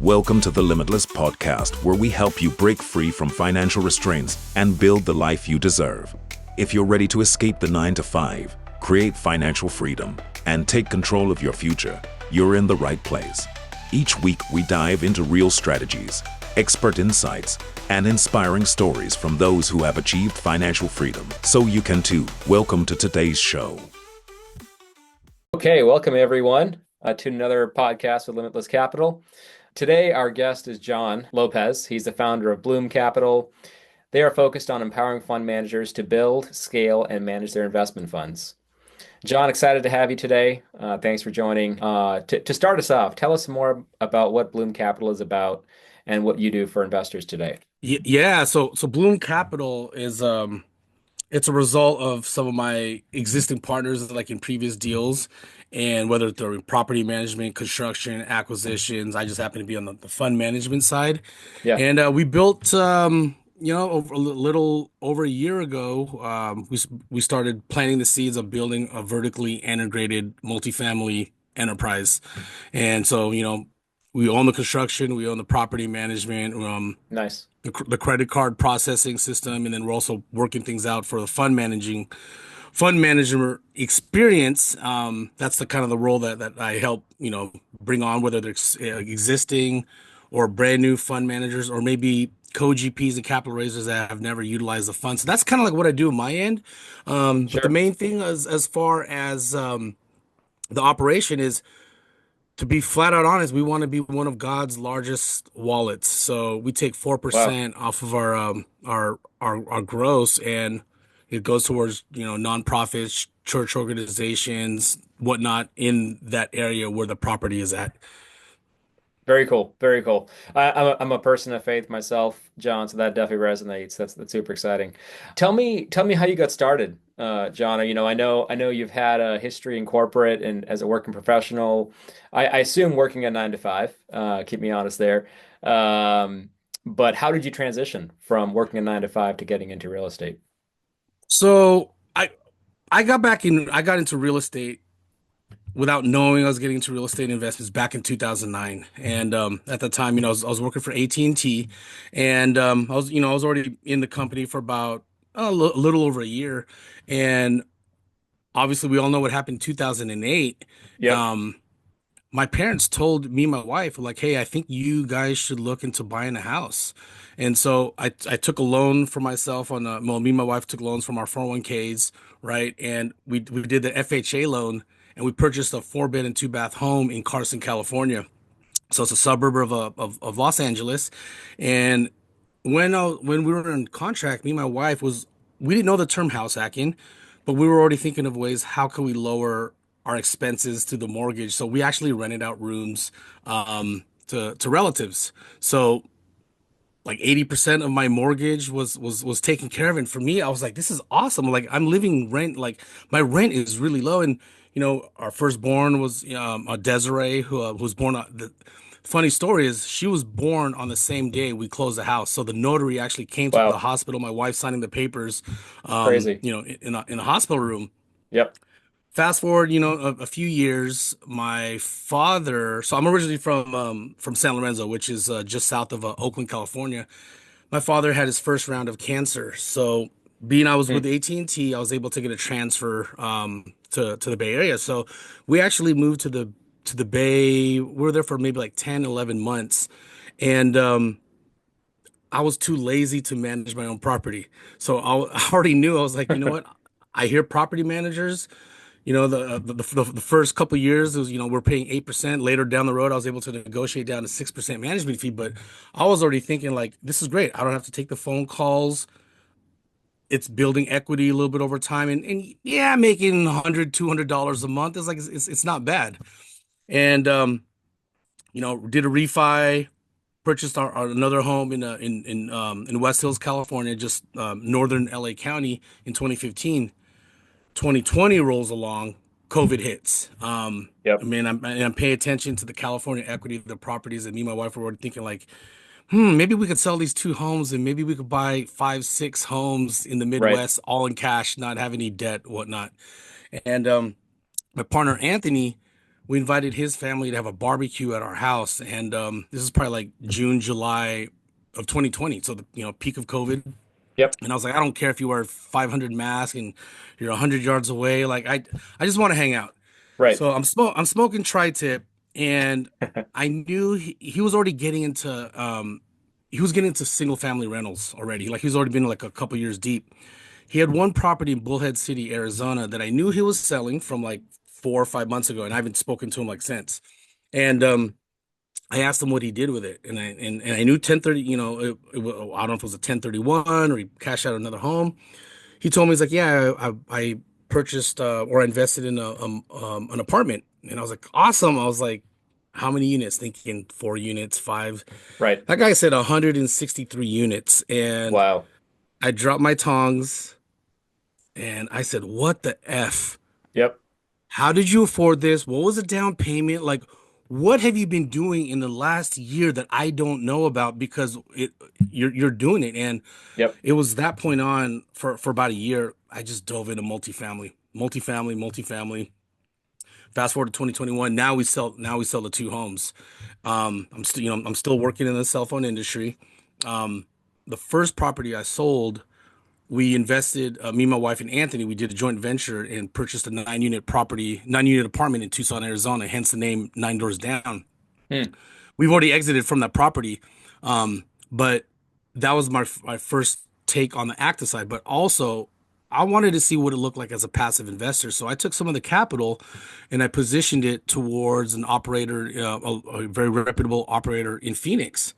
Welcome to the Limitless podcast, where we help you break free from financial restraints and build the life you deserve. If you're ready to escape the 9-to-5, create financial freedom, and take control of your future, you're in the right place. Each week, we dive into real strategies, expert insights, and inspiring stories from those who have achieved financial freedom, so you can too. Welcome to today's show. Okay, welcome everyone to another podcast with Limitless Capital. Today, our guest is Jon Lopez. He's the founder of Bloom Capital. They are focused on empowering fund managers to build, scale, and manage their investment funds. Jon, excited to have you today. Thanks for joining. To start us off, tell us more about what Bloom Capital is about and what you do for investors today. Yeah, so Bloom Capital is it's a result of some of my existing partners like in previous deals, and whether they're in property management, construction, acquisitions. I just happen to be on the fund management side. Yeah, And we built over a little over a year ago, we started planting the seeds of building a vertically integrated multifamily enterprise. And so, we own the construction, we own the property management, nice. the credit card processing system, and then we're also working things out for the fund manager experience. That's the kind of the role that I help bring on, whether they're existing or brand new fund managers, or maybe co-GPs and capital raisers that have never utilized the fund. So that's kind of like what I do on my end. But the Sure. main thing as far as the operation is, to be flat out honest, we want to be one of God's largest wallets. So we take Wow. 4% off of our gross, and it goes towards nonprofits, church organizations, whatnot in that area where the property is at. Very cool. Very cool. I'm a person of faith myself, Jon, so that definitely resonates. That's super exciting. Tell me how you got started, Jon. I know you've had a history in corporate and as a working professional. I assume working a 9 to 5. Keep me honest there. But how did you transition from working a 9 to 5 to getting into real estate? So I got into real estate without knowing I was getting into real estate investments back in 2009. And at the time, I was working for AT&T, and I was already in the company for about a little over a year. And obviously, we all know what happened in 2008. Yep. Um, my parents told me and my wife, like, hey, I think you guys should look into buying a house. And so I took a loan for myself well, me and my wife took loans from our 401ks, right? And we did the FHA loan, and we purchased a 4-bed and 2-bath home in Carson, California. So it's a suburb of Los Angeles. And when we were in contract, me and my wife we didn't know the term house hacking, but we were already thinking of ways, how can we lower our expenses to the mortgage? So we actually rented out rooms to relatives. So like 80% of my mortgage was taken care of. And for me, I was like, this is awesome. Like, I'm living rent, like my rent is really low. And our firstborn was a Desiree, who was born. The funny story is, she was born on the same day we closed the house. So the notary actually came to the Wow. hospital. My wife signing the papers, Crazy. in a hospital room. Yep. Fast forward, a few years, my father. So I'm originally from San Lorenzo, which is just south of Oakland, California. My father had his first round of cancer. So being I was Hmm. with AT&T, I was able to get a transfer to the Bay Area. So we actually moved to the Bay. We were there for maybe like 10, 11 months. And I was too lazy to manage my own property. So I already knew. I was like, you know what? I hear property managers, the first couple of years, it was, we're paying 8%. Later down the road, I was able to negotiate down to 6% management fee. But I was already thinking, like, this is great. I don't have to take the phone calls. It's building equity a little bit over time. And yeah, making $100, $200 a month is like, it's not bad. And did a refi, purchased another home in West Hills, California, just northern LA County in 2015. 2020 rolls along, COVID hits. I Yep. mean, I'm paying attention to the California equity of the properties, and me and my wife were already thinking, like, maybe we could sell these 2 homes, and maybe we could buy 5, 6 homes in the Right. Midwest, all in cash, not have any debt, whatnot. And my partner Anthony, we invited his family to have a barbecue at our house, and this is probably like June, July of 2020, so the peak of COVID. Yep. And I was like, I don't care if you wear 500 masks and you're 100 yards away. Like I just want to hang out. Right. So I'm smoking tri-tip, and I knew he was already getting into he was getting into single family rentals already. Like he was already been like a couple years deep. He had one property in Bullhead City, Arizona that I knew he was selling from like 4 or 5 months ago, and I haven't spoken to him like since. And I asked him what he did with it, and I knew 1030. I don't know if it was a 1031 or he cashed out another home. He told me, he's like, yeah, I purchased or I invested in an apartment, and I was like, awesome. I was like, how many units? Thinking 4 units, five. Right. That guy said 163 units, and Wow. I dropped my tongs and I said, what the F? Yep. How did you afford this? What was the down payment? Like, what have you been doing in the last year that I don't know about? Because you're doing it. And Yep. it was that point on for about a year. I just dove into multifamily. Fast forward to 2021. Now we sell the two homes. I'm still working in the cell phone industry. Um, the first property I sold, we invested, me, my wife, and Anthony. We did a joint venture and purchased a 9 unit apartment in Tucson, Arizona. Hence the name Nine Doors Down. Hmm. We've already exited from that property, but that was my first take on the active side. But also, I wanted to see what it looked like as a passive investor. So I took some of the capital and I positioned it towards an operator, a very reputable operator in Phoenix.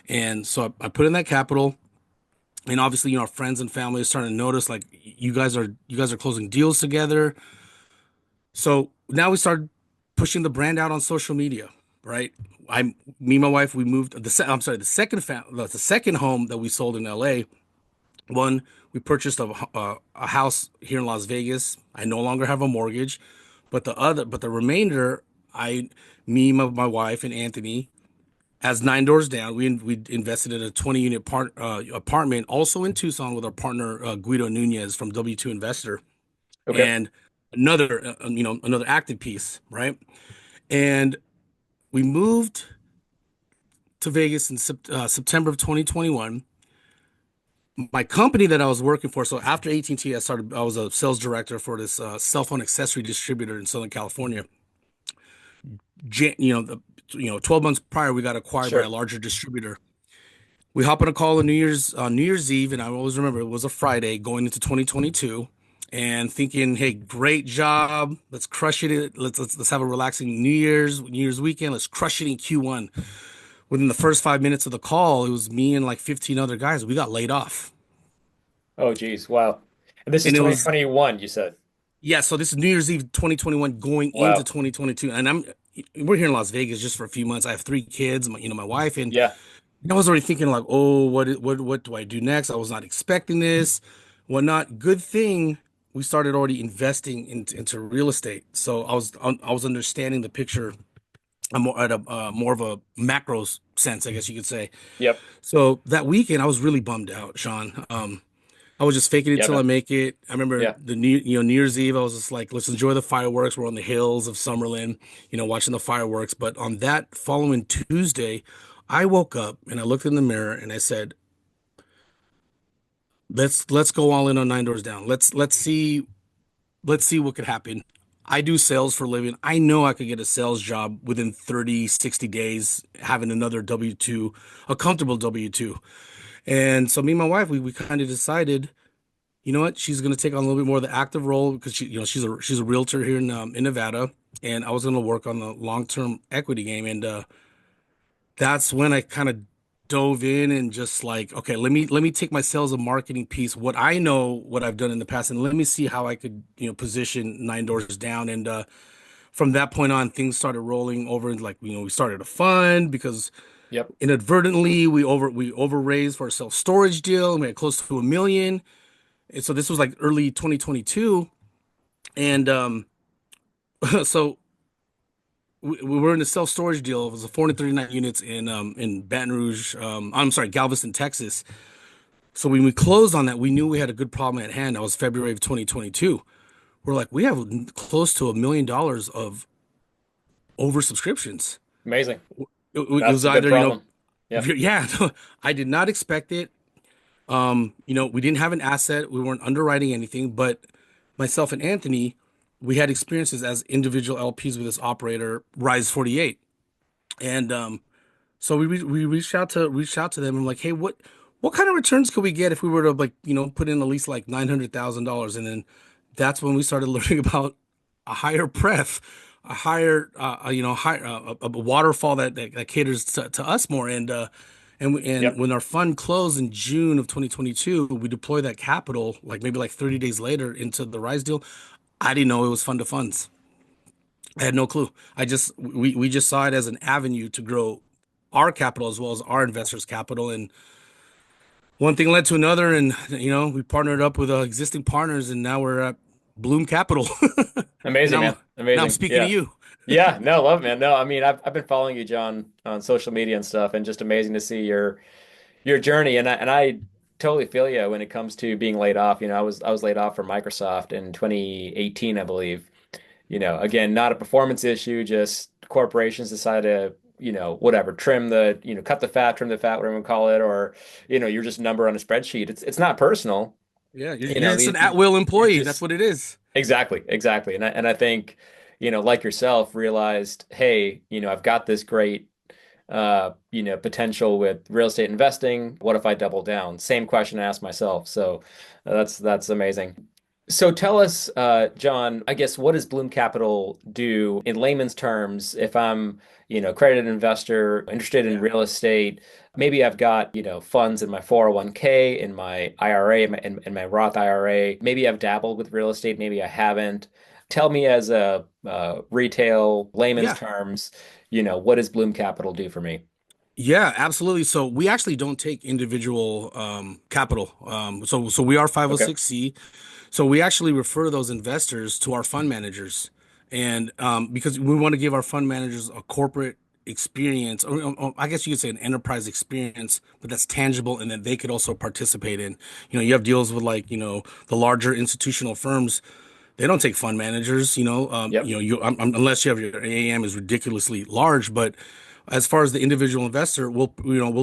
And so I put in that capital, and obviously, our friends and family are starting to notice, like, you guys are closing deals together. So now we started pushing the brand out on social media, right? Me and my wife, we moved I'm sorry, the second home that we sold in LA. One, we purchased a house here in Las Vegas. I no longer have a mortgage, but the remainder, my wife, and Anthony, as Nine Doors Down, we invested in a 20 unit apartment, also in Tucson, with our partner Guido Nunez from W2 Investor, Okay. and another active piece, right? And we moved to Vegas in September of 2021. My company that I was working for, so after AT&T, I was a sales director for this cell phone accessory distributor in Southern California. 12 months prior, we got acquired by a Sure. larger distributor. We hop on a call on New Year's Eve, and I always remember it was a Friday going into 2022, and thinking, "Hey, great job! Let's crush it. Let's have a relaxing New Year's weekend. Let's crush it in Q1." Within the first 5 minutes of the call, it was me and like 15 other guys. We got laid off, Oh, geez. Wow. And this is and it was 2021, you said. yeah. So this is New Year's Eve 2021 going into Wow. 2022, and we're here in Las Vegas just for a few months. I have 3 kids, my wife, and Yeah. I was already thinking like, oh, what do I do next? I was not expecting this, whatnot. Good thing we started already investing into real estate, so I was understanding the picture at a more of a macro sense, I guess you could say. Yep. So that weekend, I was really bummed out, Sean. I was just faking it Yeah, till I man. make it. I remember Yeah. New Year's Eve. I was just like, let's enjoy the fireworks. We're on the hills of Summerlin, watching the fireworks. But on that following Tuesday, I woke up and I looked in the mirror and I said, let's go all in on Nine Doors Down. Let's see what could happen. I do sales for a living. I know I could get a sales job within 30, 60 days, having another W2, a comfortable W2. And so me and my wife, we kind of decided, you know what, she's going to take on a little bit more of the active role because she's a realtor here in Nevada, and I was going to work on the long-term equity game. And that's when I kind of dove in and just like, okay, let me take my sales and marketing piece, what I know, what I've done in the past, and let me see how I could, position Nine Doors Down. And from that point on, things started rolling over, and like, we started a fund because Yep. inadvertently we over raised for a self storage deal, and we had close to 1 million. And so this was like early 2022, and so we were in a self storage deal. It was a 439 units in Baton Rouge. I'm sorry, Galveston, Texas. So when we closed on that, we knew we had a good problem at hand. That was February of 2022. We're like, we have close to $1 million of oversubscriptions. Amazing. It That's was a good either, problem. Yep. yeah, I did not expect it. We didn't have an asset. We weren't underwriting anything, but myself and Anthony, we had experiences as individual LPs with this operator, Rise 48. And so we reached out to them and like, hey, what kind of returns could we get if we were to like, put in at least like $900,000? And then that's when we started learning about a higher pref, a higher, higher a waterfall that caters to us more. And Yep. when our fund closed in June of 2022, we deployed that capital like maybe like 30 days later into the Rise deal. I didn't know it was fund to funds. I had no clue. We just saw it as an avenue to grow our capital as well as our investors' capital, and one thing led to another, and we partnered up with existing partners, and now we're at Bloom Capital, and Amazing, I'm man. now I'm Amazing. speaking to Yeah. you. Yeah. No, love, it, man. No, I mean, I've been following you, John, on social media and stuff, and just amazing to see your journey. And I totally feel you when it comes to being laid off. I was laid off from Microsoft in 2018, I believe. Again, not a performance issue, just corporations decide to, whatever, cut the fat, trim the fat, whatever you call it, or, you're just a number on a spreadsheet. It's not personal. Yeah, You you're know, just an these at-will you're employee. That's just what it is. exactly, exactly. And I think, like yourself, realized, hey, I've got this great potential with real estate investing. What if I double down? Same question I asked myself. So that's amazing. So tell us, John, I guess what does Bloom Capital do in layman's terms if I'm, accredited investor, interested in Yeah. real estate? Maybe I've got, funds in my 401k, in my IRA, in my Roth IRA. Maybe I've dabbled with real estate, maybe I haven't. Tell me as a retail layman's Yeah. terms, what does Bloom Capital do for me? Yeah, absolutely. So we actually don't take individual capital. So we are Okay. 506c. So we actually refer those investors to our fund managers, and because we want to give our fund managers a corporate experience, or I guess you could say an enterprise experience, but that's tangible and that they could also participate in. You have deals with like the larger institutional firms. They don't take fund managers. Yep. Unless you have your AAM is ridiculously large, but as far as the individual investor, we'll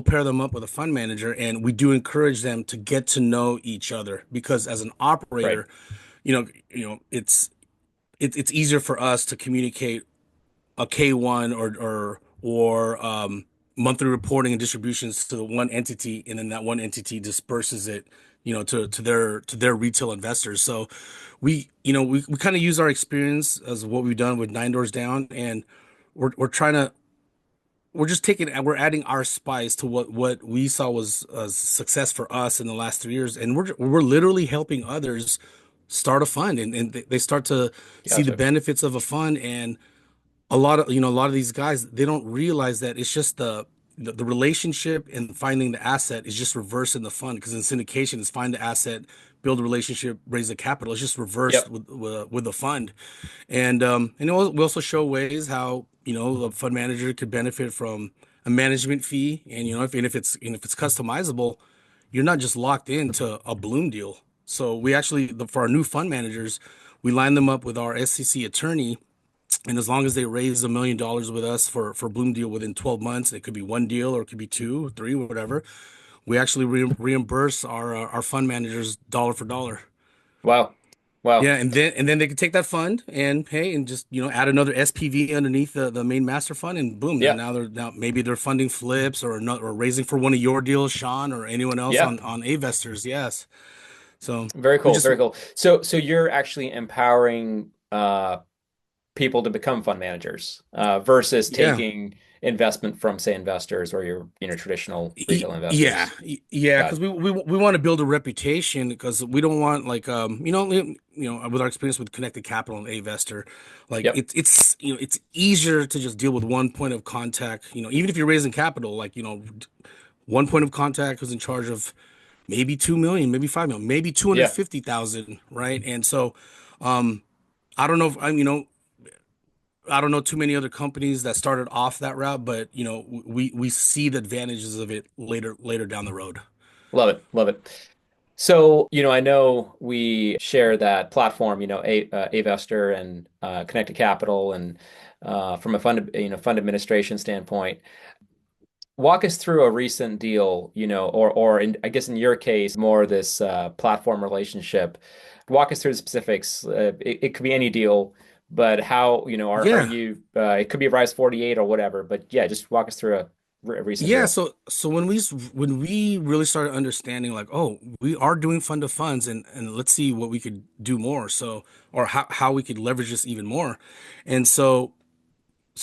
pair them up with a fund manager, and we do encourage them to get to know each other because as an Right. operator, it's easier for us to communicate a K1 or monthly reporting and distributions to the one entity, and then that one entity disperses it, to their retail investors. So we kind of use our experience as what we've done with Nine Doors Down, and we're trying to we're adding our spice to what we saw was a success for us in the last 3 years, and we're literally helping others start a fund, and they start to see the Gotcha. benefits of a fund. And a lot of these guys, they don't realize that it's just the relationship and finding the asset is just reversed in the fund, because in syndication is find the asset, build a relationship, raise the capital. It's just reversed Yep. with the fund. And we also show ways how the fund manager could benefit from a management fee, and if it's customizable, you're not just locked into a Bloom deal. So we actually, for our new fund managers, we line them up with our SEC attorney, and as long as they raise $1 million with us for Bloom deal within 12 months, it could be one deal or it could be two, three, whatever. We actually reimburse our fund managers dollar for dollar. Wow. Wow. Yeah, and then they can take that fund and pay and just add another SPV underneath the main master fund, and boom, now Yeah. now they're now maybe they're funding flips or not, or raising for one of your deals, Sean, or anyone else Yeah. on Avestors. Yes. So Very we cool. just Very cool. So you're actually empowering people to become fund managers versus yeah. taking investment from, say, investors or your, traditional retail Yeah, investors. yeah, Got because it. we want to build a reputation, because we don't want like with our experience with Connected Capital and Avestor, like Yep. it's easier to just deal with one point of contact. Even if you're raising capital, like one point of contact who's in charge of maybe 2 million, maybe 5 million, maybe two hundred Yeah. fifty thousand, right? And so um I don't know if I don't know too many other companies that started off that route, but we see the advantages of it later down the road. Love it. Love it. So, I know we share that platform, Avestor and Connected Capital, and from a fund administration standpoint. Walk us through a recent deal, I guess in your case, more this platform relationship. Walk us through the specifics. It could be any deal, but how, are Yeah. you, it could be Rise 48 or whatever, but yeah, just walk us through a recent Yeah, deal. so when we really started understanding like, oh, we are doing fund of funds, and let's see what we could do more. So, or how we could leverage this even more. And so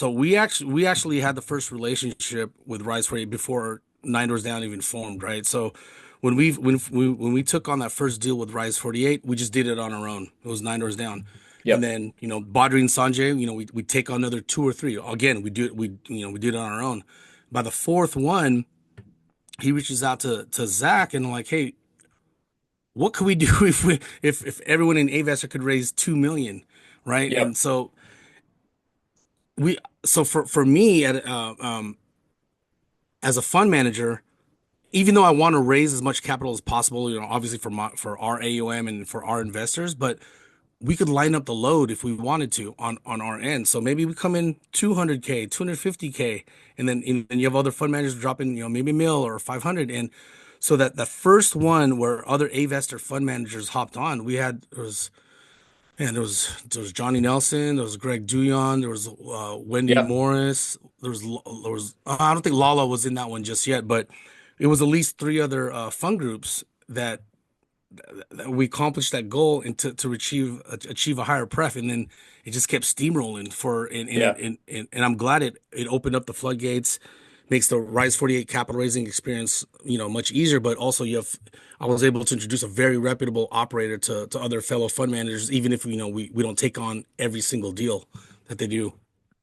we actually had the first relationship with Rise 48 before Nine Doors Down even formed, right? So when we took on that first deal with Rise 48, we just did it on our own. It was Nine Doors Down. And Yep. then, Badri and Sanjay, we take on another two or three. Again, we did it on our own. By the fourth one, he reaches out to Zach and like, hey, what could we do if everyone in Avestor could raise 2 million, right? Yep. And we so for me as a fund manager, even though I want to raise as much capital as possible, obviously for our AUM and for our investors, but we could line up the load if we wanted to on our end. So maybe we come in 200K, 250K, and then you have other fund managers dropping, maybe a mil or 500. And so that the first one where other Avestor fund managers hopped on, there was Johnny Nelson, there was Greg Duyon, there was Wendy Yep. Morris, there was I don't think Lala was in that one just yet, but it was at least three other fund groups that we accomplished that goal and to achieve a higher pref, and then it just kept steamrolling Yeah. and I'm glad it opened up the floodgates, makes the Rise 48 capital raising experience much easier, but also I was able to introduce a very reputable operator to other fellow fund managers, even if we don't take on every single deal that they do.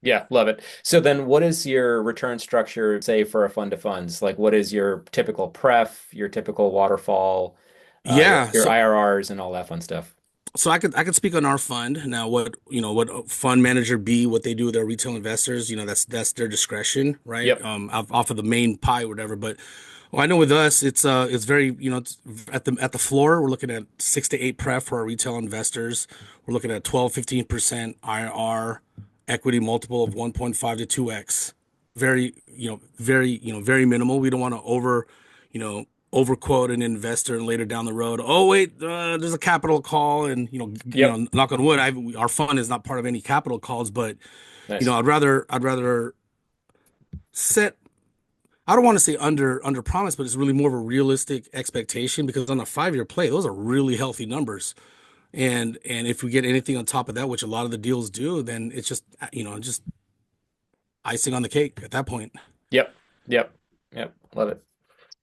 Yeah, love it. So then what is your return structure, say, for a fund of funds? Like what is your typical pref, your typical waterfall, Yeah, your so IRRs and all that fun stuff? I could speak on our fund now. What fund manager B, what they do with their retail investors, that's their discretion, right? Yep. Off of the main pie or whatever. But well, I know with us, it's very, it's at the floor. We're looking at 6 to 8 pref for our retail investors. We're looking at 12-15% IRR, equity multiple of 1.5 to 2x. Very minimal. We don't want to you know, overquote an investor and later down the road, oh wait, there's a capital call, and Yep. knock on wood, our fund is not part of any capital calls, but Nice. I'd rather set. I don't want to say under promise, but it's really more of a realistic expectation because on a 5 year play, those are really healthy numbers. And if we get anything on top of that, which a lot of the deals do, then it's just icing on the cake at that point. Yep. Yep. Yep. Love it.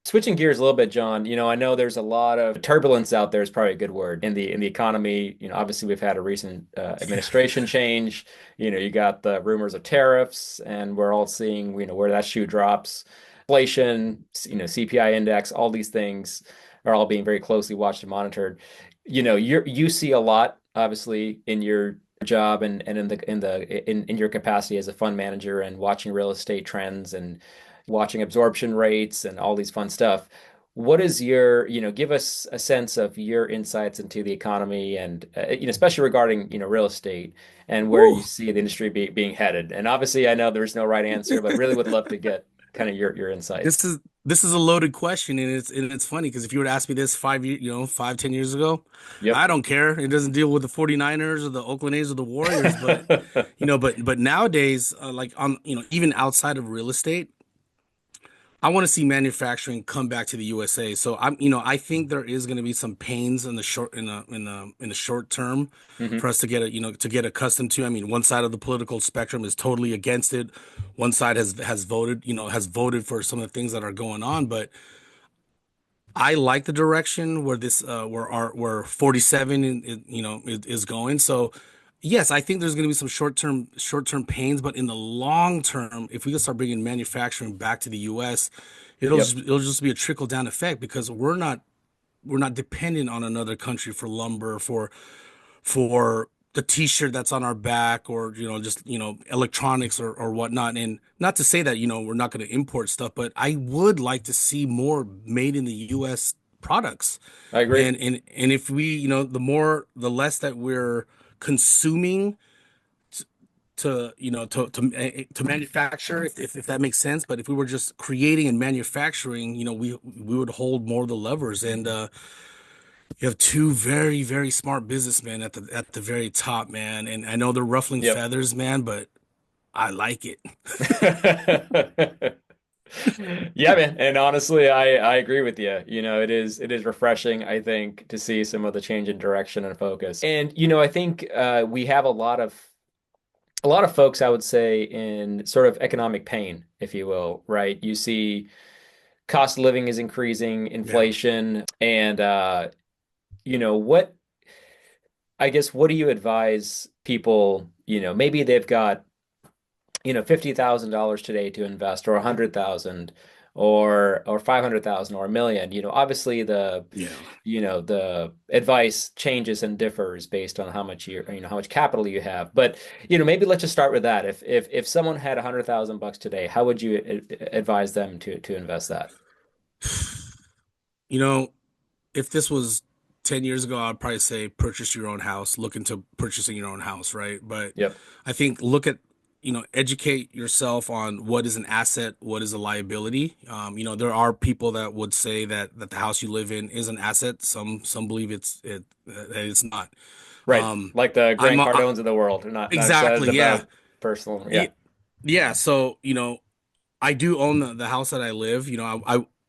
Switching gears a little bit, John, I know there's a lot of turbulence out there is probably a good word in the economy. Obviously we've had a recent administration change. You got the rumors of tariffs, and we're all seeing, where that shoe drops. Inflation, CPI index, all these things are all being very closely watched and monitored. You see a lot, obviously, in your job and in your capacity as a fund manager and watching real estate trends and watching absorption rates and all these fun stuff. What is give us a sense of your insights into the economy and, especially regarding, real estate and where you Woo. see the industry being headed. And obviously, I know there's no right answer, but really would love to get kind of your insights. This is a loaded question, and it's funny because if you were to ask me this 5 years, 5-10 years ago, Yep. I don't care. It doesn't deal with the 49ers or the Oakland A's or the Warriors, but nowadays, like on even outside of real estate, I want to see manufacturing come back to the USA. So I think there is going to be some pains in the short term Hmm. for us to get accustomed to. I mean, one side of the political spectrum is totally against it. One side has voted for some of the things that are going on, but I like the direction where where 47 is going. So yes, I think there's going to be some short term pains, but in the long term, if we can start bringing manufacturing back to the U.S., Yep. it'll just be a trickle down effect because we're not dependent on another country for lumber, for the t-shirt that's on our back, or just electronics or whatnot. And not to say that we're not going to import stuff, but I would like to see more made in the US products. I agree. And if we the less that we're consuming to to manufacture, if that makes sense. But if we were just creating and manufacturing, we would hold more of the levers. And you have two very, very smart businessmen at the very top, man. And I know they're ruffling Yep. feathers, man, but I like it. Yeah, man. And honestly, I agree with you. It is refreshing, I think, to see some of the change in direction and focus. And I think we have a lot of folks, I would say, in sort of economic pain, if you will, right? You see cost of living is increasing, Yeah. inflation, and what I guess what do you advise people, maybe they've got $50,000 today to invest, or 100,000, or 500,000, or a million. Obviously Yeah. the advice changes and differs based on how much capital you have. But maybe let's just start with that. If someone had 100,000 bucks today, how would you advise them to invest that? You know, if this was 10 years ago, I'd probably say purchase your own house, look into purchasing your own house, right? But Yep. I think look at, educate yourself on what is an asset, what is a liability. There are people that would say that the house you live in is an asset. Some believe that it's not. Right. Like the I'm Grant Cardones of the world, not necessarily exactly, yeah. about personal. Yeah. Ye- Yeah, so, I do own the house that I live.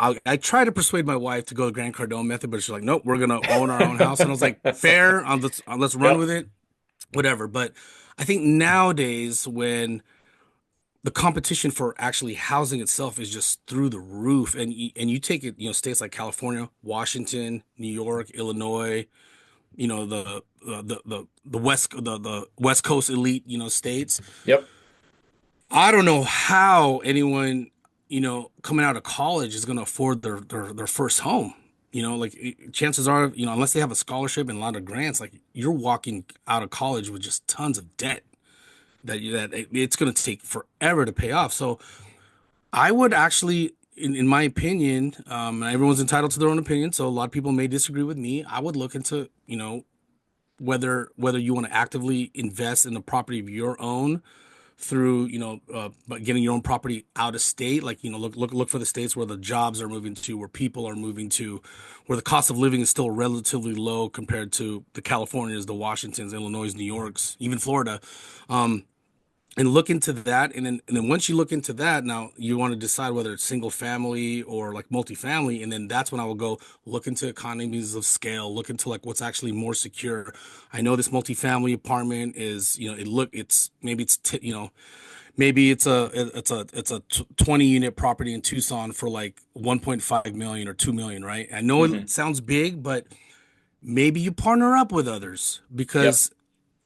I try to persuade my wife to go the Grant Cardone method, but she's like, nope, we're gonna own our own house. And I was like, fair, let's run with Yep. it, whatever. But I think nowadays when the competition for actually housing itself is just through the roof, and you take it, states like California, Washington, New York, Illinois, the West Coast elite, states. Yep. I don't know how anyone, coming out of college is going to afford their first home. Like chances are, unless they have a scholarship and a lot of grants, like you're walking out of college with just tons of debt it's going to take forever to pay off. So I would actually, in my opinion, and everyone's entitled to their own opinion. So a lot of people may disagree with me. I would look into, whether you want to actively invest in a property of your own through but getting your own property out of state, like look for the states where the jobs are moving to, where people are moving to, where the cost of living is still relatively low compared to the Californias, the Washingtons, Illinois, New Yorks, even Florida. And look into that, and then once you look into that, now you want to decide whether it's single family or like multifamily, and then that's when I will go look into economies of scale, look into like what's actually more secure. I know this multifamily apartment is, it's maybe maybe it's a 20 unit property in Tucson for like 1.5 million or 2 million, right? I know Hmm. it sounds big, but maybe you partner up with others, Yep. because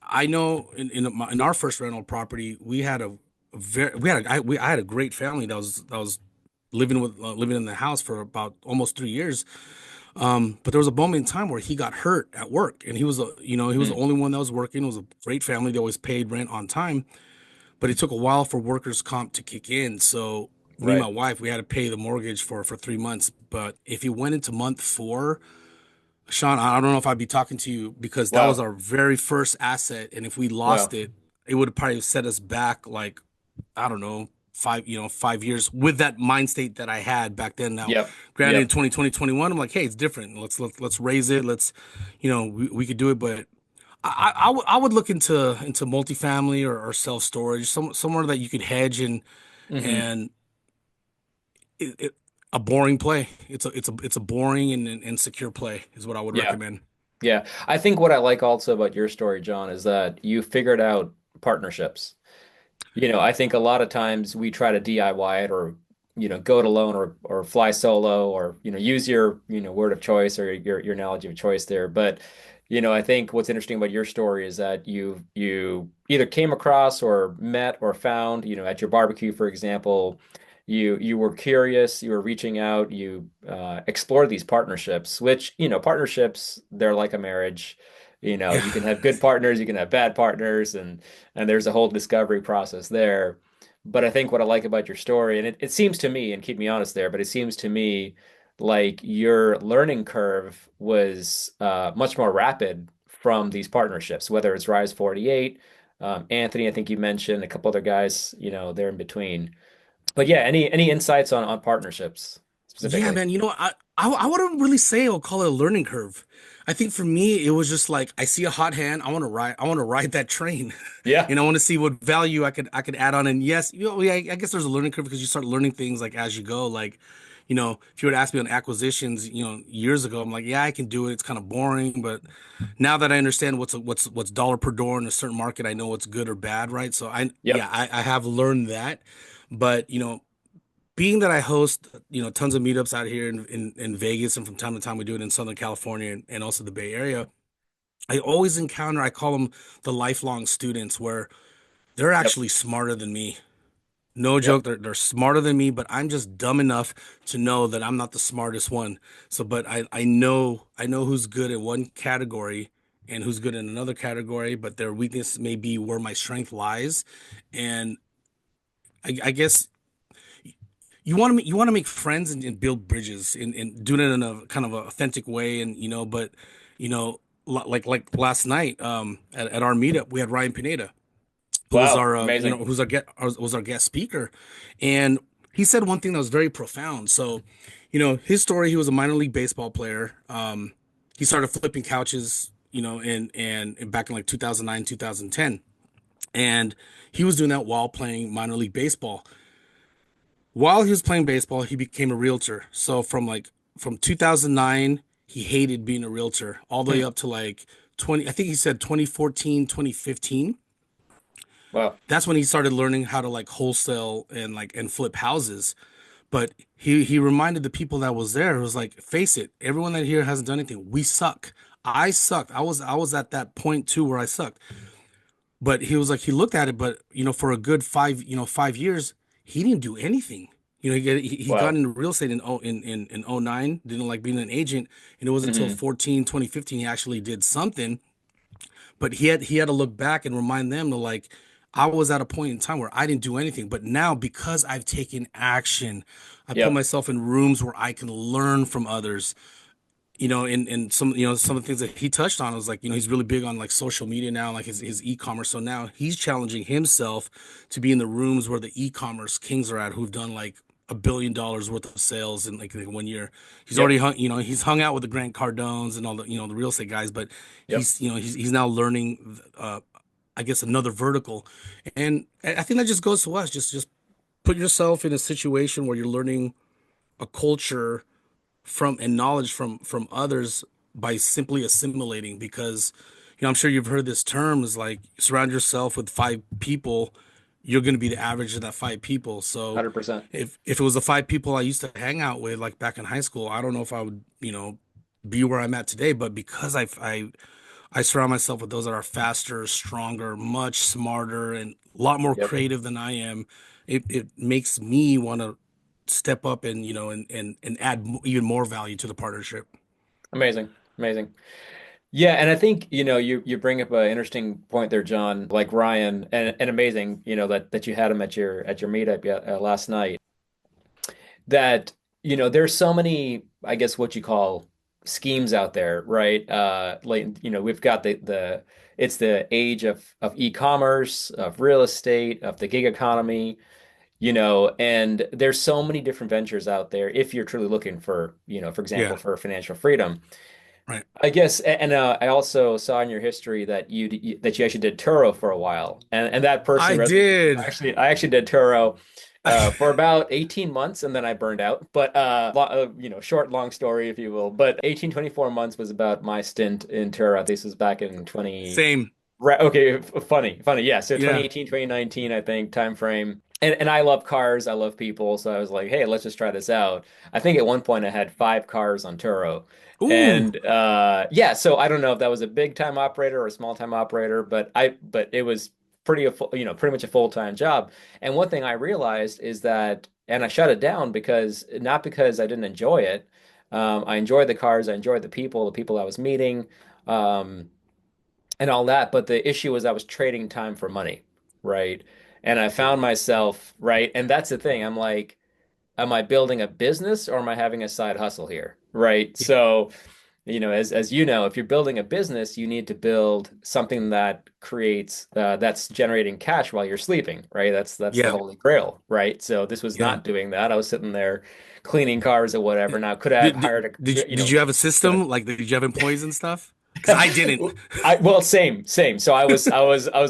I know in our first rental property, we had a very we had a, I had a great family that was living in the house for about almost 3 years. But there was a moment in time where he got hurt at work, and he was the Mm. only one that was working. It was a great family. They always paid rent on time, but it took a while for workers' comp to kick in. So me and my Right. wife, we had to pay the mortgage for 3 months. But if he went into month four, Sean, I don't know if I'd be talking to you, because that was Wow. our very first asset, and if we lost Wow. it, it would have probably set us back like, I don't know, 5 years with that mind state that I had back then. Now, Yep. granted, in Yep. 2020, 21, I'm like, hey, it's different. Let's raise it. We could do it, but I would look into multifamily or self storage, somewhere that you could hedge, Hmm. and it, a boring play. It's a boring and secure play is what I would Yeah. recommend. Yeah. I think what I like also about your story, John, is that you figured out partnerships. I think a lot of times we try to DIY it, or, go it alone, or fly solo, or, use your, word of choice, or your analogy of choice there. But, I think what's interesting about your story is that you either came across or met or found, at your barbecue, for example, you were curious, you were reaching out, you explored these partnerships, which, partnerships, they're like a marriage. Yeah. You can have good partners, you can have bad partners, and there's a whole discovery process there. But I think what I like about your story, and it seems to me, and keep me honest there, but it seems to me like your learning curve was much more rapid from these partnerships, whether it's Rise 48, Anthony, I think you mentioned a couple other guys, there in between. But yeah, any insights on partnerships Yeah, specifically? man. I wouldn't really say I'll call it a learning curve. I think for me, it was just like I see a hot hand. I want to ride that train, Yeah. and I want to see what value I could add on. And yes, yeah, I guess there's a learning curve because you start learning things like as you go. Like, if you were to ask me on acquisitions, years ago, I'm like, yeah, I can do it. It's kind of boring, but now that I understand what's dollar per door in a certain market, I know what's good or bad, right? So Yep. I have learned that, but being that I host, tons of meetups out here in Vegas, and from time to time we do it in Southern California and also the Bay Area, I always encounter, I call them the lifelong students, where they're Yep. actually smarter than me. No Yep. joke, they're smarter than me, but I'm just dumb enough to know that I'm not the smartest one. So, but I know who's good in one category and who's good in another category, but their weakness may be where my strength lies. And I guess you want to make friends and build bridges and doing it in a kind of a authentic way, and but like last night at our meetup we had Ryan Pineda, who was Wow. our Amazing. was our guest speaker, and he said one thing that was very profound. So his story, he was a minor league baseball player. He started flipping couches, and back in like 2009 2010, and he was doing that while playing minor league baseball. While he was playing baseball, he became a realtor. So from 2009, he hated being a realtor all the way Hmm. up to like 20, I think he said 2014, 2015. Wow. That's when he started learning how to like wholesale and flip houses. But he reminded the people that was there, it was like, face it, everyone that here hasn't done anything. We suck. I sucked. I was at that point too where I sucked. But he was like, he looked at it, but for a good 5 years, he didn't do anything. He got Wow. into real estate in '09, didn't like being an agent, and it wasn't until Hmm. 2015 he actually did something. But he had to look back and remind them to like, I was at a point in time where I didn't do anything, but now because I've taken action, I put Yep. myself in rooms where I can learn from others. And some of the things that he touched on was like, he's really big on like social media now, like his e-commerce. So now he's challenging himself to be in the rooms where the e-commerce kings are at, who've done like $1 billion worth of sales in like 1 year. He's already Yep. he's hung out with the Grant Cardones and all the real estate guys, but Yep. he's now learning, I guess, another vertical. And I think that just goes to us, just put yourself in a situation where you're learning a culture from and knowledge from others by simply assimilating, because I'm sure you've heard this term is like, surround yourself with five people, you're going to be the average of that five people. So 100%. if it was the five people I used to hang out with like back in high school, I don't know if I would be where I'm at today. But because I surround myself with those that are faster, stronger, much smarter, and a lot more Yep. creative than I am, it makes me want to step up and and add even more value to the partnership. Amazing. Amazing. Yeah, and I think, you bring up an interesting point there, John, like Ryan, and amazing, that you had him at your meetup last night. That, there's so many, I guess, what you call schemes out there, right? Like, we've got the it's the age of e-commerce, of real estate, of the gig economy, and there's so many different ventures out there if you're truly looking for, for example, Yeah, for financial freedom. right. I guess, and I also saw in your history that you actually did Turo for a while, and that I personally resonates with me. did. I actually did Turo for about 18 months, and then I burned out. But short, long story, if you will. But 18 to 24 months was about my stint in Turo. This was back in 20. Same. Right. Okay. Funny. Yeah. So Yeah. 2018, 2019, I think, time frame. And I love cars. I love people. So I was like, hey, let's just try this out. I think at one point I had 5 cars on Turo. Ooh. And yeah, so I don't know if that was a big time operator or a small time operator, but it was pretty much a full-time job. And one thing I realized is that, and I shut it down because not because I didn't enjoy it. I enjoyed the cars, I enjoyed the people I was meeting. Um, and all that. But the issue was I was trading time for money, right? And I found myself, right? And that's the thing. I'm like, am I building a business or am I having a side hustle here? Right. Yeah. So as you know, if you're building a business, you need to build something that creates that's generating cash while you're sleeping, right? That's the Yeah, holy grail, right? So this was yeah. not doing that. I was sitting there cleaning cars or whatever. Now, could I have hired Did you have a go ahead. system? Like, did you have employees and stuff? Because I didn't. Well, same. So I was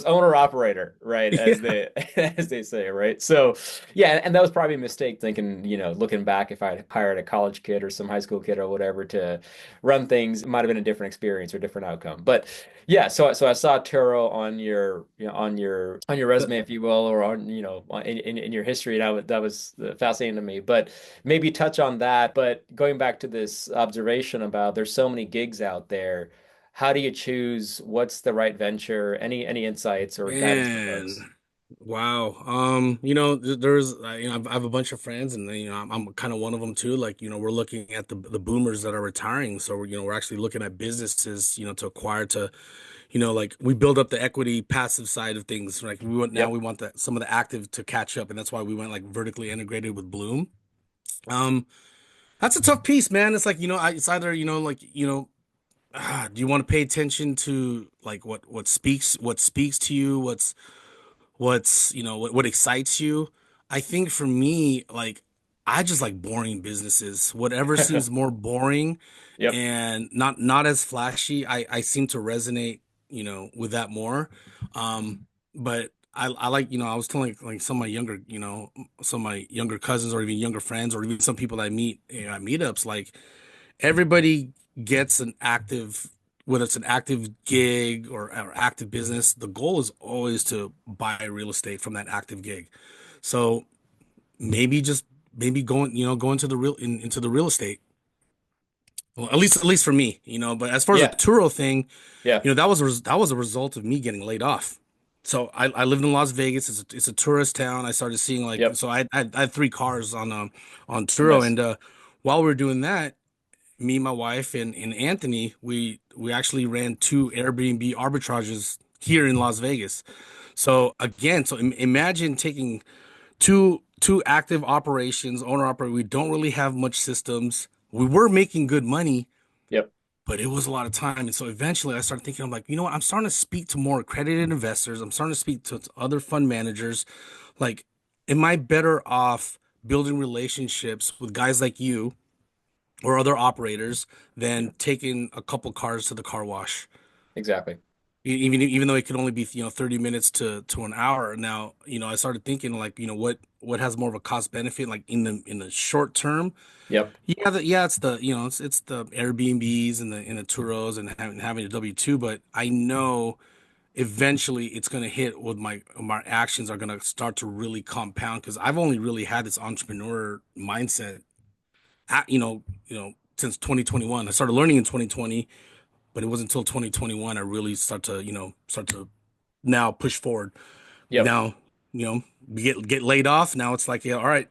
owner operator, right, as Yeah. they as they say, right? So yeah, and that was probably a mistake thinking, looking back, if I hired a college kid or some high school kid or whatever to run things, it might have been a different experience or different outcome. But yeah, so I saw Turo on your on your resume, if you will, or on in your history, and that was fascinating to me. But maybe touch on that. But going back to this observation about there's so many gigs out there, how do you choose what's the right venture? Any insights or guidance for folks? Man, wow. There's I have a bunch of friends, and I'm kind of one of them too. Like, we're looking at the boomers that are retiring, so we're actually looking at businesses, to acquire to, like we build up the equity passive side of things. Like Yep. we want some of the active to catch up, and that's why we went like vertically integrated with Bloom. Um, that's a tough piece, man. It's like, it's either, do you want to pay attention to like what speaks to you, what excites you. I think for me, like, I just like boring businesses. Whatever seems more boring Yep. and not as flashy, I seem to resonate, with that more. But I like, I was telling like some of my younger cousins or even younger friends or even some people that I meet, at meetups, like everybody gets an active, whether it's an active gig or active business, the goal is always to buy real estate from that active gig. So maybe go into into the real estate. Well, at least for me, but as far as the Yeah. Turo thing, Yeah. that was a result of me getting laid off. So I lived in Las Vegas. It's a tourist town. I started seeing like, Yep. so I had three cars on Turo, Nice. and while we were doing that, me, my wife, and Anthony, we actually ran two Airbnb arbitrages here in Las Vegas. So again, imagine taking two active operations, owner operator. We don't really have much systems. We were making good money, Yep. but it was a lot of time. And so eventually I started thinking, I'm like, you know what? I'm starting to speak to more accredited investors. I'm starting to speak to other fund managers. Like, am I better off building relationships with guys like you or other operators Yeah. than taking a couple cars to the car wash? Exactly. Even though it could only be 30 minutes to an hour. Now, I started thinking like, what has more of a cost benefit, like in the short term. Yep. It's the it's the Airbnbs and the Turos and having a W-2, but I know eventually it's going to hit with my actions are going to start to really compound because I've only really had this entrepreneur mindset since 2021. I started learning in 2020, but it wasn't until 2021 I really start to now push forward. Yep. Now, you know, get laid off. Now it's like, yeah, all right,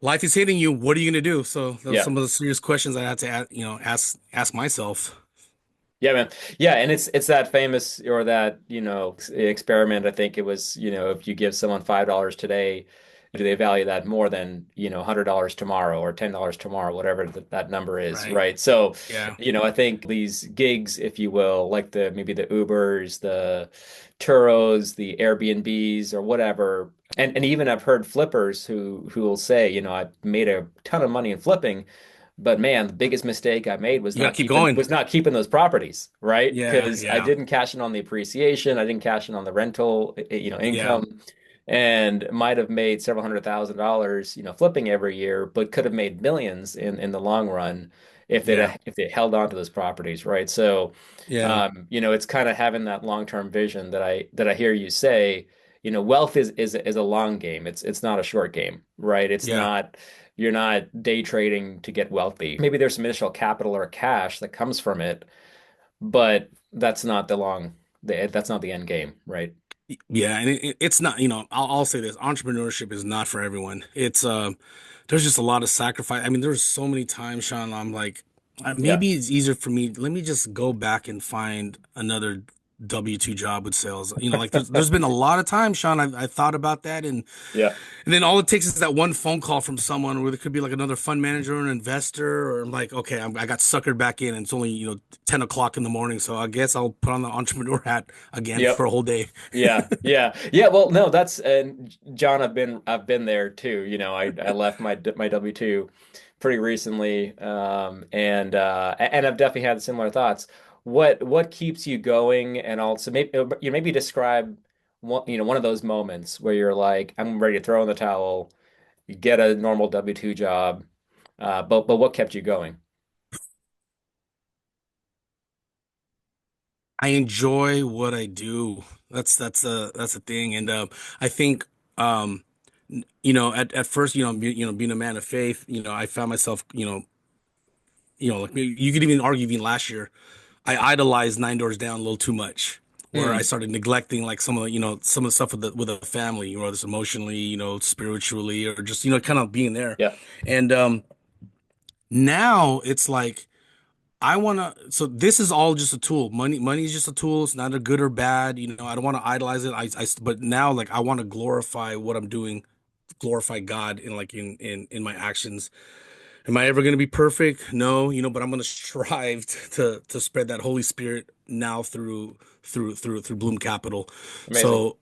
life is hitting you. What are you gonna do? So those are Yeah. some of the serious questions I had to ask myself. Yeah, man. Yeah, and it's that famous or that, experiment. I think it was, if you give someone $5 today, do they value that more than, $100 tomorrow or $10 tomorrow, whatever that number is, Right. right? So, Yeah. I think these gigs, if you will, like maybe the Ubers, the Turos, the Airbnbs or whatever. And even I've heard flippers who will say, I made a ton of money in flipping. But man, the biggest mistake I made was You gotta not keep keeping going. was not keeping those properties, right? Yeah. Because I Yeah. didn't cash in on the appreciation, I didn't cash in on the rental, Yeah. income, and might have made several $100,000, flipping every year, but could have made millions in the long run Yeah. if they held on to those properties, right? So, Yeah. it's kind of having that long-term vision that I hear you say. Wealth is a long game. It's not a short game, right? It's Yeah. not You're not day trading to get wealthy. Maybe there's some initial capital or cash that comes from it, but that's not the end game, right? Yeah. And it's not. I'll say this: entrepreneurship is not for everyone. There's just a lot of sacrifice. I mean, there's so many times, Sean. I'm like, Yeah. maybe it's easier for me. Let me just go back and find another W-2 job with sales. Like there's been a lot of times, Sean, I thought about that, Yeah. and then all it takes is that one phone call from someone where there could be like another fund manager or an investor, or I'm like, okay, I got suckered back in, and it's only 10 o'clock in the morning, so I guess I'll put on the entrepreneur hat again for Yep. a whole day. Yeah, yeah, yeah. Well, no, that's and John, I've been there too. I left my W-2 pretty recently, and I've definitely had similar thoughts. What keeps you going, and also maybe describe one of those moments where you're like, I'm ready to throw in the towel. You get a normal W-2 job, but what kept you going? I enjoy what I do. That's a thing, and I think at first, being a man of faith, I found myself, like you could even argue even last year, I idolized Nine Doors Down a little too much, where I Hmm. started neglecting like some of the stuff with the family, whether it's emotionally, spiritually, or just kind of being there, Yeah. and now it's like. I want to, so this is all just a tool. Money is just a tool. It's not a good or bad. I don't want to idolize it. But now, like, I want to glorify what I'm doing, glorify God in like in my actions. Am I ever going to be perfect? No, but I'm going to strive to spread that Holy Spirit now through Bloom Capital. Amazing. So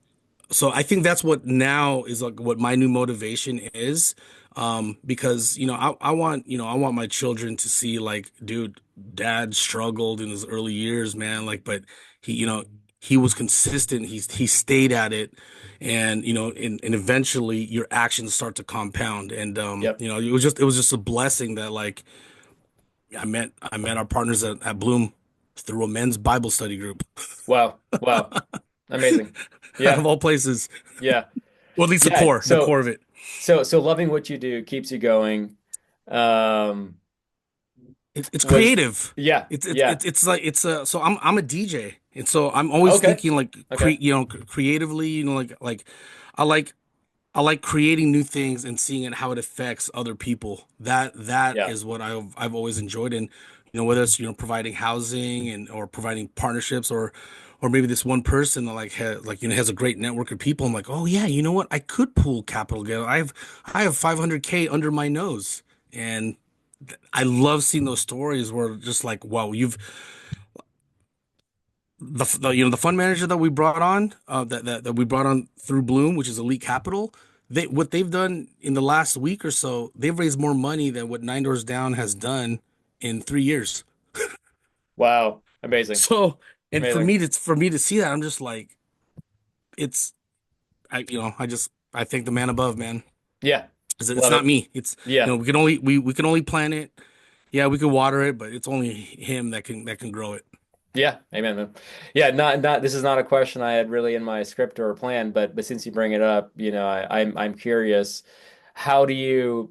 so I think that's what now is like what my new motivation is. Because I want my children to see like, dude, dad struggled in his early years, man. Like, but he was consistent. He stayed at it, and and eventually your actions start to compound. And Yep. it was just a blessing that like I met our partners at Bloom through a men's Bible study group, Wow. Wow. Amazing. out Yeah. of all places. Yeah. Well, at least the Yeah. core, the core of it. So loving what you do keeps you going. Um, It's was creative. Yeah, yeah. It's like it's a so I'm a DJ, and so I'm always Okay. thinking like Okay. creatively, like I like I like creating new things and seeing it how it affects other people. That Yeah. is what I've always enjoyed. And whether it's providing housing and or providing partnerships, or maybe this one person that has a great network of people. I'm like, oh yeah, you know what? I could pool capital together. I have 500K under my nose, and I love seeing those stories where just like, wow, the fund manager that we brought on, that we brought on through Bloom, which is Elite Capital. What they've done in the last week or so, they've raised more money than what Nine Doors Down has done in 3 years. Wow. Amazing. So, and Amazing. for me to see that, I'm just like, it's I thank the man above, man. Yeah. 'Cause it's Love not it. me. It's Yeah. we can only plant it. Yeah, we can water it, but it's only him that can grow it. Yeah. Amen, man. Yeah, not this is not a question I had really in my script or plan, but since you bring it up, I'm curious, how do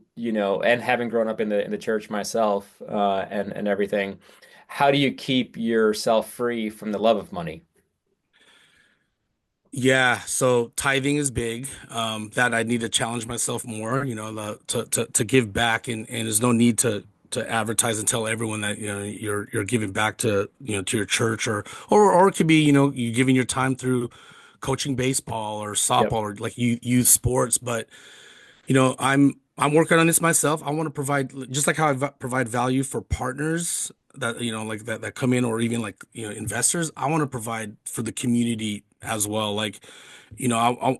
and having grown up in the church myself, and everything, how do you keep yourself free from the love of money? Yeah, so tithing is big. That I need to challenge myself more, to give back, and there's no need to advertise and tell everyone that you're giving back to your church, or it could be you giving your time through coaching baseball or softball Yep. or like youth sports. But I'm working on this myself. I want to provide just like how provide value for partners that like that come in, or even like investors. I want to provide for the community as well. Like I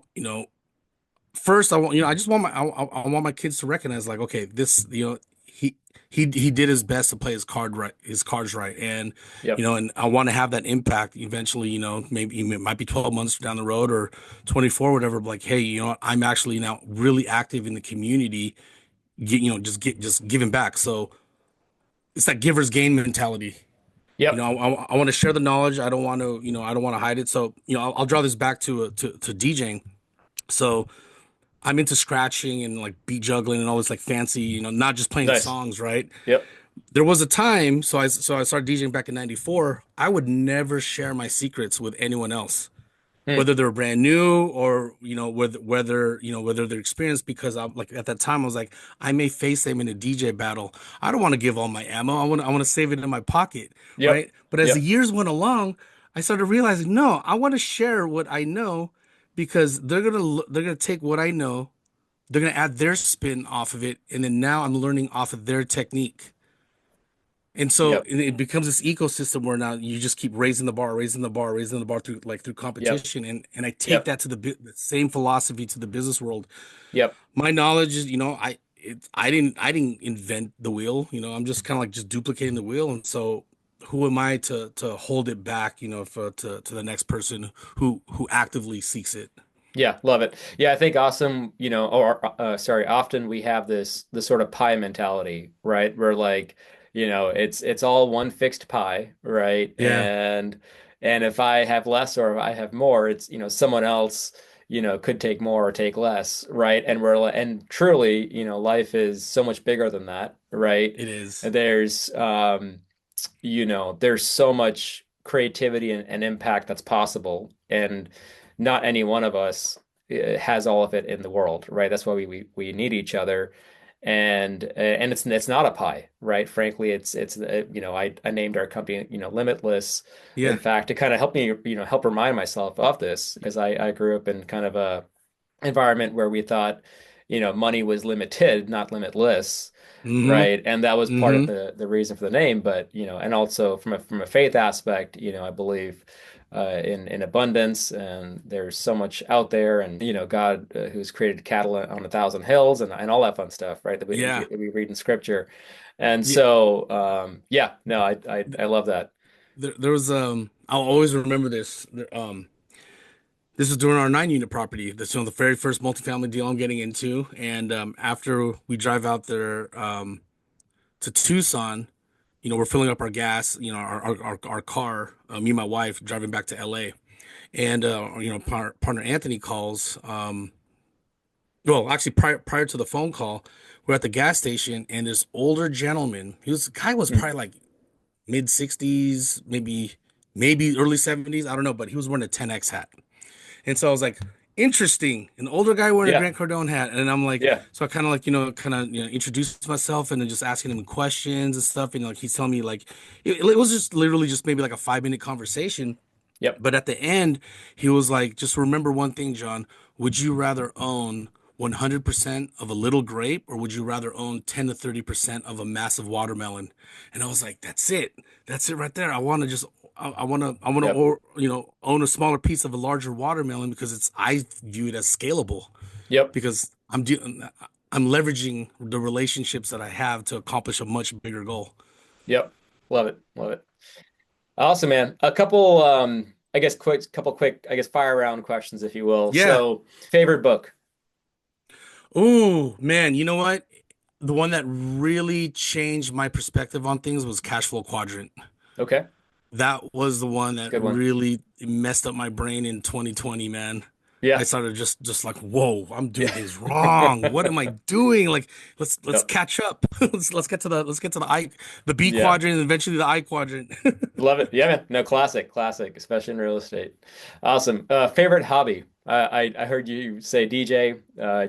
first I want I just want I want my kids to recognize like, okay, this he he did his best to play his cards right, and Yep. and I want to have that impact eventually. Maybe it might be 12 months down the road or 24, whatever. But like, hey, what, I'm actually now really active in the community, just giving back. So it's that giver's gain mentality. Yep. I want to share the knowledge. I don't want to hide it. So I'll draw this back to DJing. So I'm into scratching and like beat juggling and all this like fancy, not just playing Nice. songs, right? Yep. There was a time, so I started DJing back in '94. I would never share my secrets with anyone else, Hmm. whether they're brand new or whether they're experienced, because I'm like at that time I was like, I may face them in a DJ battle. I don't want to give all my ammo. I want to save it in my pocket, Yep. right? But as the Yep. years went along, I started realizing, no, I want to share what I know because they're gonna take what I know, they're gonna add their spin off of it, and then now I'm learning off of their technique. And so Yep. it becomes this ecosystem where now you just keep raising the bar, raising the bar, raising the bar through Yep. competition. And I take Yep. that to the same philosophy to the business world. Yep. My knowledge is, I didn't invent the wheel. I'm just kind of like just duplicating the wheel. And so who am I to hold it back, for to the next person who actively seeks it. Yeah, love it. Yeah, I think awesome, sorry, often we have this sort of pie mentality, right? Where like, it's all one fixed pie, right? Yeah, And if I have less or if I have more, it's, someone else, could take more or take less, right? And truly, life is so much bigger than that, right? it is. There's there's so much creativity and impact that's possible, and not any one of us has all of it in the world, right? That's why we need each other, and it's not a pie, right? Frankly, I named our company, Limitless, in Yeah. fact, to kind of help me, help remind myself of this, because I grew up in kind of a environment where we thought, money was limited, not limitless, Mm-hmm. right? And that was part of Mm-hmm. the reason for the name. But and also from a faith aspect, I believe in abundance, and there's so much out there, and God who's created cattle on a thousand hills, and all that fun stuff, right? That Yeah. we read in Scripture. And Yeah. so yeah, no, I love that. There was I'll always remember this. This was during our 9 unit property. That's the very first multifamily deal I'm getting into. And after we drive out there to Tucson, we're filling up our gas, our car, me and my wife driving back to LA. And partner Anthony calls. Well, actually, prior to the phone call, we're at the gas station, and this older gentleman, the guy was Hmm. probably like mid 60s, maybe early 70s. I don't know, but he was wearing a 10X hat. And so I was like, interesting, an older guy wearing a Yeah, Grant Cardone hat. And I'm like, yeah, so I kind of like, introduced myself and then just asking him questions and stuff. And like, he's telling me like, it was just literally just maybe like a 5 minute conversation. yep, But at the end, he was like, just remember one thing, John. Would you rather own 100% of a little grape, or would you rather own 10 to 30% of a massive watermelon? And I was like, that's it. That's it right there. I want to just, I want to, yep, or, own a smaller piece of a larger watermelon because I view it as scalable yep, because I'm leveraging the relationships that I have to accomplish a much bigger goal. yep. Love it, love it. Awesome, man. A couple, quick, I guess, fire round questions, if you will. Yeah. So, favorite book? Oh, man, you know what? The one that really changed my perspective on things was Cash Flow Quadrant. Okay, That was the one it's a that good one. really messed up my brain in 2020, man. I Yeah, started just like, whoa, I'm doing yeah, things wrong. What am I doing? Like, let's yep, catch up. Let's get to the the B yeah. quadrant and eventually the I quadrant. Love it. Yeah, man. No, classic, classic, especially in real estate. Awesome. Favorite hobby? I heard you say DJ.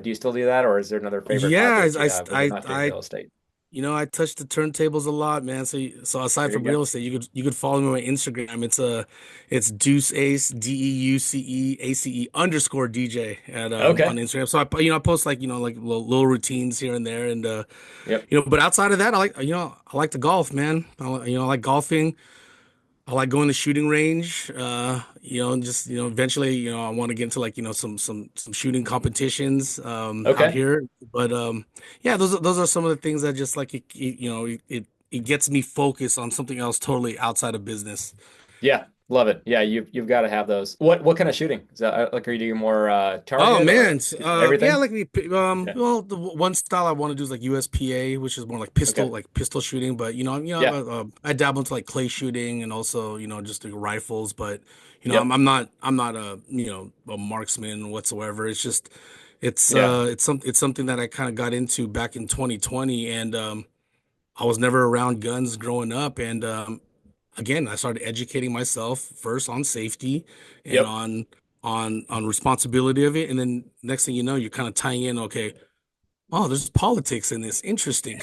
Do you still do that, or is there another favorite hobby Yeah, that you have if it's not I real estate? I touch the turntables a lot, man. So aside There you from go. real estate, you could follow me on my Instagram. It's Deuce Ace DEUCEACE _ at on Okay. Instagram. So I post like like little routines here and there, and Yep. but outside of that, I like to golf, man. I like golfing. I like going to shooting range. And just eventually, I want to get into like some shooting competitions out Okay. here. But yeah, those are some of the things that just like it gets me focused on something else totally outside of business. Yeah. Love it. Yeah, you've got to have those. What kind of shooting? Is that like, are you doing more Oh target man, or yeah, everything? like Yeah. well, the one style I want to do is like USPA, which is more Okay. like pistol shooting. But Yeah. I dabble into like clay shooting and also just the rifles. But Yep. I'm not a a marksman whatsoever. It's just Yeah. it's something that I kind of got into back in 2020, and I was never around guns growing up, and again, I started educating myself first on safety and Yep. on responsibility of it, and then next thing you know, you're kind of tying in. Okay, oh, there's politics in this. Interesting.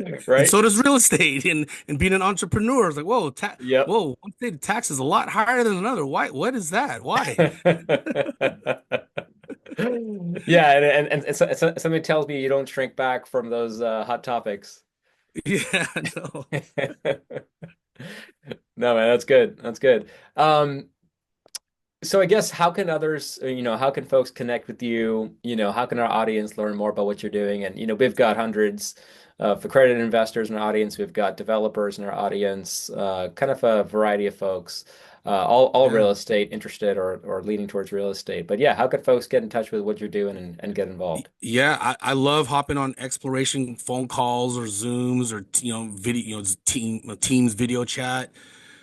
And Right? so does real estate and being an entrepreneur. It's like, Yep. whoa, one state tax is a lot higher than another. Why? What is that? Why? Yeah, something tells me you don't shrink back from those hot topics. Yeah, no. No, man, that's good. That's good. Um, so I guess how can others, how can folks connect with you? How can our audience learn more about what you're doing? And, we've got hundreds of accredited investors in our audience. We've got developers in our audience, kind of a variety of folks, all Yeah. real estate interested or leaning towards real estate. But yeah, how could folks get in touch with what you're doing and get involved? Yeah, I love hopping on exploration phone calls or Zooms or video, Teams video chat.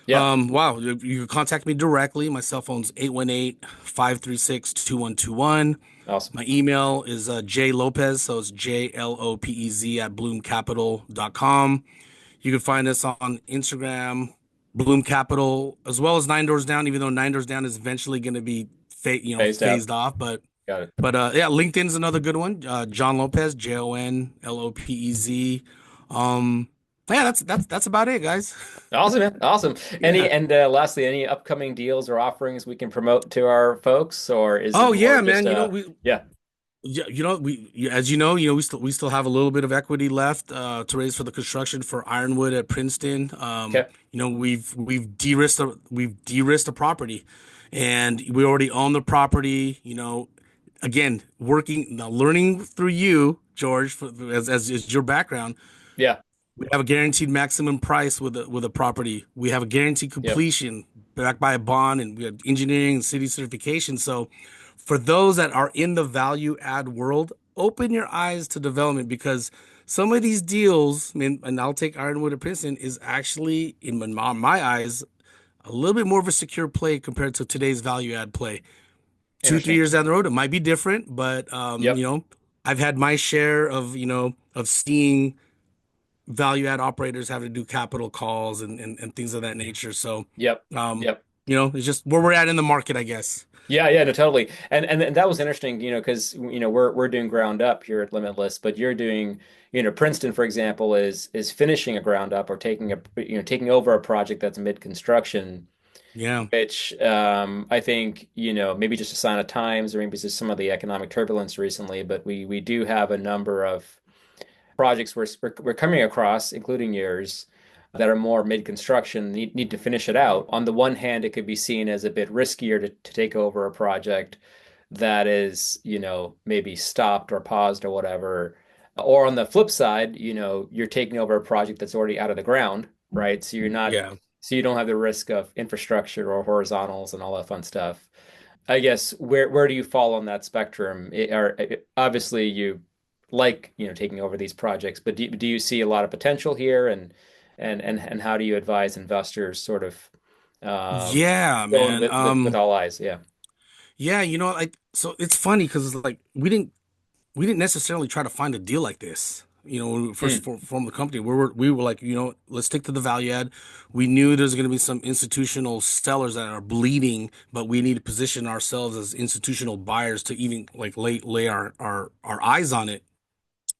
Yeah, Wow, you can contact me directly. My cell phone's 818-536-2121. awesome. My email is J Lopez, so it's JLOPEZ at bloomcapital.com. You can find us on Instagram, Bloom Capital, as well as Nine Doors Down, even though Nine Doors Down is eventually going to be Phased out. phased off. But Got it. yeah, LinkedIn's another good one. Jon Lopez, JONLOPEZ. Um, yeah, that's about it, guys. Awesome, man. Awesome. Yeah. Lastly, any upcoming deals or offerings we can promote to our folks, or is it Oh more yeah, just man. yeah, Yeah, as we still have a little bit of equity left to raise for the construction for Ironwood at Princeton. okay, We've de-risked the property, and we already own the property. Again, working now, learning through you, George, as is your background. yeah, We have a guaranteed maximum price with a property. We have a guaranteed yep, completion backed by a bond, and we have engineering and city certification. So, for those that are in the value add world, open your eyes to development because some of these deals, I mean, and I'll take Ironwood and Princeton, is actually in my eyes a little bit more of a secure play compared to today's value add play. 2, 3 interesting. years down the road, it might be different, but Yep, I've had my share of seeing value add operators having to do capital calls and things of that nature. So, yep, um, yep. it's just where we're at in the market, I guess. Yeah, yeah, no, totally. And that was interesting, because we're doing ground up here at Limitless, but you're doing, Princeton, for example, is finishing a ground up or taking over a project that's mid construction, Yeah. which I think, maybe just a sign of times or maybe it's just some of the economic turbulence recently, but we do have a number of projects we're coming across, including yours, that are more mid-construction, need to finish it out. On the one hand, it could be seen as a bit riskier to take over a project that is, maybe stopped or paused or whatever. Or on the flip side, you're taking over a project that's already out of the ground, right? Yeah. So you don't have the risk of infrastructure or horizontals and all that fun stuff. I guess where do you fall on that spectrum? Obviously you like, taking over these projects, but do you see a lot of potential here and how do you advise investors sort of Yeah, going man. with all eyes? Yeah. Yeah, so it's funny because it's like we didn't necessarily try to find a deal like this. When we first Mm, formed the company, we were like, let's stick to the value add. We knew there's going to be some institutional sellers that are bleeding, but we need to position ourselves as institutional buyers to even like lay our eyes on it.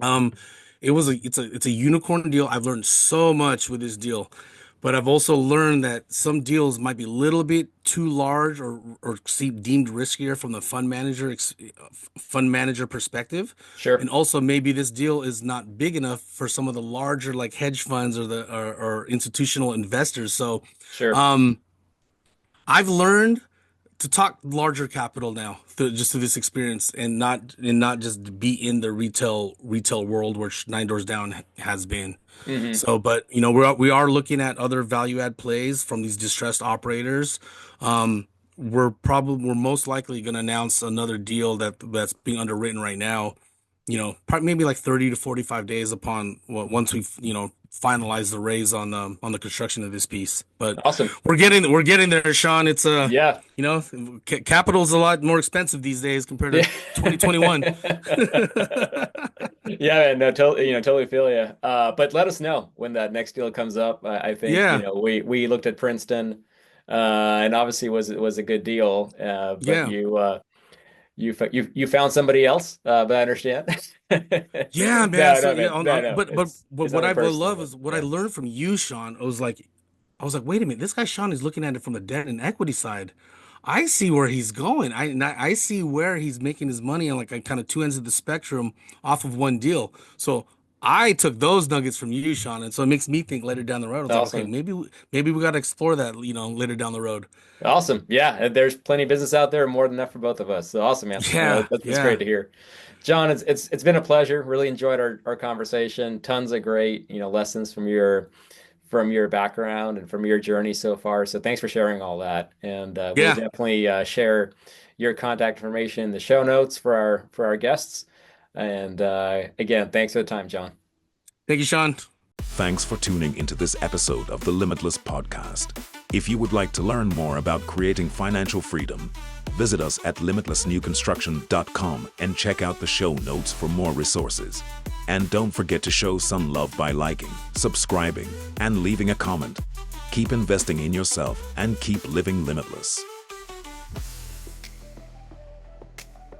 Um, it's a unicorn deal. I've learned so much with this deal, but I've also learned that some deals might be a little bit too large or deemed riskier from the fund manager perspective, sure. and also maybe this deal is not big enough for some of the larger like hedge funds or institutional investors. So, Sure. um, I've learned to talk larger capital now just through this experience and not just be in the retail world where Nine Doors Down has been. Hmm. So, but we are looking at other value add plays from these distressed operators. Um, we're most likely going to announce another deal that's being underwritten right now. Probably maybe like 30 to 45 days upon once we've finalize the raise on the construction of this piece. But Awesome. we're getting there, Sean. It's Yeah. capital's a lot more expensive these days compared to Yeah. 2021. Yeah, man, no, totally, totally feel you. But let us know when that next deal comes up. I think, Yeah, we looked at Princeton, and obviously was a good deal. But yeah. You found somebody else, but I understand. Yeah, man. No, So no, yeah, man. No, no. but It's what nothing I personal, love but is what I yeah. learned from you, Sean. I was like, wait a minute, this guy Sean is looking at it from the debt and equity side. I see where he's going. I see where he's making his money on like kind of two ends of the spectrum off of one deal. So I took those nuggets from you, Sean, and so it makes me think later down the road. I was like, okay, Awesome. maybe we got to explore that, later down the road. Awesome. Yeah, and there's plenty of business out there, more than enough for both of us. So awesome, man. Yeah, That's great yeah, to hear. John, it's been a pleasure. Really enjoyed our conversation. Tons of great, lessons from your background and from your journey so far. So thanks for sharing all that. And we'll yeah. definitely share your contact information in the show notes for our guests. And again, thanks for the time, John. Thank you, Sean. Thanks for tuning into this episode of the Limitless podcast. If you would like to learn more about creating financial freedom, visit us at limitlessnewconstruction.com and check out the show notes for more resources. And don't forget to show some love by liking, subscribing, and leaving a comment. Keep investing in yourself and keep living limitless.